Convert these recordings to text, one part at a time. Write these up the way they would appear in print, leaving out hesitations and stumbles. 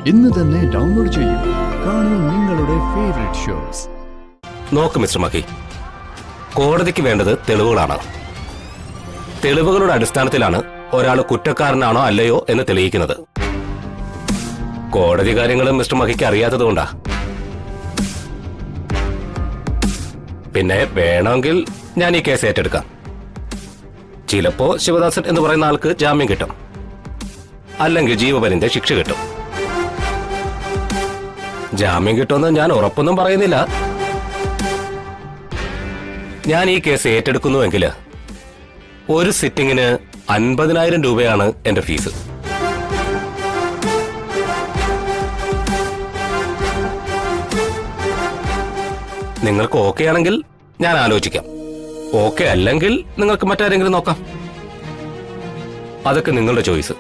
ഇന്ന് തന്നെ ഡൗൺലോഡ് ചെയ്യൂ. കാണൂ നിങ്ങളുടെ ഫേവറേറ്റ് ഷോസ്. നോക്ക് മിസ്റ്റർ മഹി, കോടതിക്ക് വേണ്ടത് തെളിവുകളാണ്. തെളിവുകളുടെ അടിസ്ഥാനത്തിലാണ് ഒരാൾ കുറ്റക്കാരനാണോ അല്ലയോ എന്ന് തെളിയിക്കുന്നത്. കോടതി കാര്യങ്ങളും മിസ്റ്റർ മഹിക്ക് അറിയാത്തതുകൊണ്ടാ. പിന്നെ വേണമെങ്കിൽ ഞാൻ ഈ കേസ് ഏറ്റെടുക്കാം. ചിലപ്പോ ശിവദാസൻ എന്ന് പറയുന്ന ആൾക്ക് ജാമ്യം കിട്ടും, അല്ലെങ്കിൽ ജീവപര്യന്ത ശിക്ഷ കിട്ടും. ജാമ്യം കിട്ടുമെന്ന് ഞാൻ ഉറപ്പൊന്നും പറയുന്നില്ല. ഞാൻ ഈ കേസ് ഏറ്റെടുക്കുന്നുവെങ്കിൽ ഒരു സിറ്റിംഗിന് 50,000 രൂപയാണ് എന്റെ ഫീസ്. നിങ്ങൾക്ക് ഓക്കെ ആണെങ്കിൽ ഞാൻ ആലോചിക്കാം. ഓക്കെ അല്ലെങ്കിൽ നിങ്ങൾക്ക് മറ്റാരെങ്കിലും നോക്കാം. അതൊക്കെ നിങ്ങളുടെ ചോയ്സ്.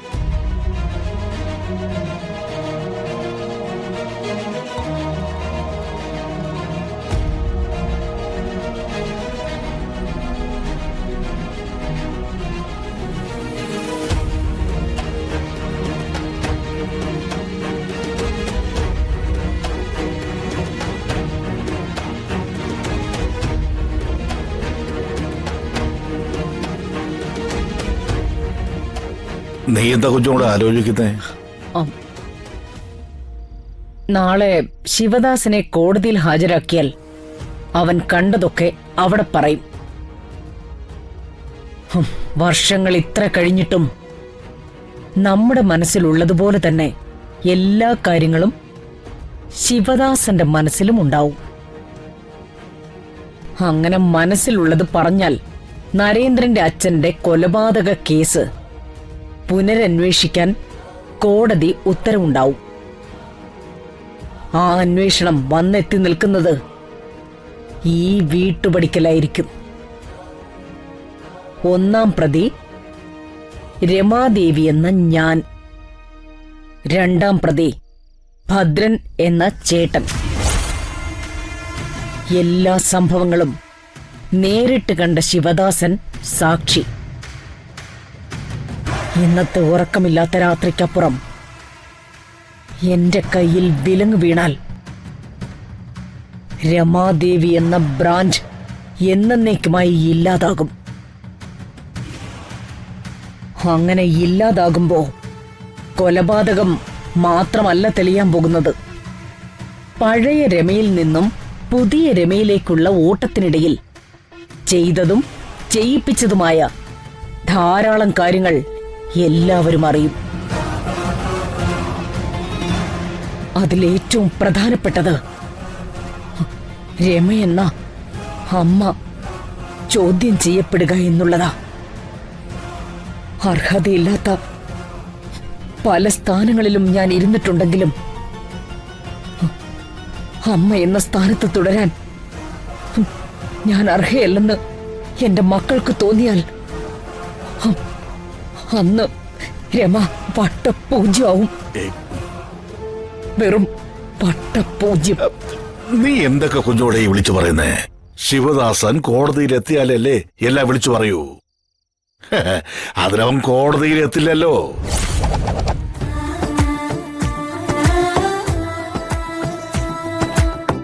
നീ എന്താ കുഞ്ഞോട് ആലോചിക്കുന്നേ? നാളെ ശിവദാസനെ കോടതിയിൽ ഹാജരാക്കിയാൽ അവൻ കണ്ടതൊക്കെ അവിടെ പറയും. വർഷങ്ങൾ ഇത്ര കഴിഞ്ഞിട്ടും നമ്മുടെ മനസ്സിലുള്ളതുപോലെ തന്നെ എല്ലാ കാര്യങ്ങളും ശിവദാസന്റെ മനസ്സിലും ഉണ്ടാവും. അങ്ങനെ മനസ്സിലുള്ളത് പറഞ്ഞാൽ നരേന്ദ്രന്റെ അച്ഛന്റെ കൊലപാതക കേസ് പുനരന്വേഷിക്കാൻ കോടതി ഉത്തരവുണ്ടാവും. ആ അന്വേഷണം വന്നെത്തി നിൽക്കുന്നത് ഈ വീട്ടുപടിക്കലായിരിക്കും. ഒന്നാം പ്രതി രമാദേവി എന്ന ഞാൻ, രണ്ടാം പ്രതി ഭദ്രൻ എന്ന ചേട്ടൻ. എല്ലാ സംഭവങ്ങളും നേരിട്ട് കണ്ട ശിവദാസൻ സാക്ഷി. ഇന്നത്തെ ഉറക്കമില്ലാത്ത രാത്രിക്കപ്പുറം എന്റെ കയ്യിൽ വിലങ്ങ് വീണാൽ രമാദേവി എന്ന ബ്രാഞ്ച് എന്നേക്കുമായി ഇല്ലാതാകും. അങ്ങനെ ഇല്ലാതാകുമ്പോ കൊലപാതകം മാത്രമല്ല തെളിയാൻ പോകുന്നത്. പഴയ രമയിൽ നിന്നും പുതിയ രമയിലേക്കുള്ള ഓട്ടത്തിനിടയിൽ ചെയ്തതും ചെയ്യിപ്പിച്ചതുമായ ധാരാളം കാര്യങ്ങൾ എല്ലാവരും അറിയും. അതിലേറ്റവും പ്രധാനപ്പെട്ടത് രമയെന്ന അമ്മ ചോദ്യം ചെയ്യപ്പെടുക എന്നുള്ളതാ. അർഹതയില്ലാത്ത പല സ്ഥാനങ്ങളിലും ഞാൻ ഇരുന്നിട്ടുണ്ടെങ്കിലും അമ്മ എന്ന സ്ഥാനത്ത് തുടരാൻ ഞാൻ അർഹയല്ലെന്ന് എന്റെ മക്കൾക്ക് തോന്നിയാൽ അന്ന് രമ വട്ടപൂജ്യമാവും. വെറും വട്ടപൂജ്യം. നീ എന്തൊക്കെ കുഞ്ഞോടെ വിളിച്ചു പറയുന്നേ? ശിവദാസൻ കോടതിയിലെത്തിയാലല്ലേ എല്ലാം വിളിച്ചു പറയൂ. അതിനവൻ കോടതിയിലെത്തില്ലല്ലോ.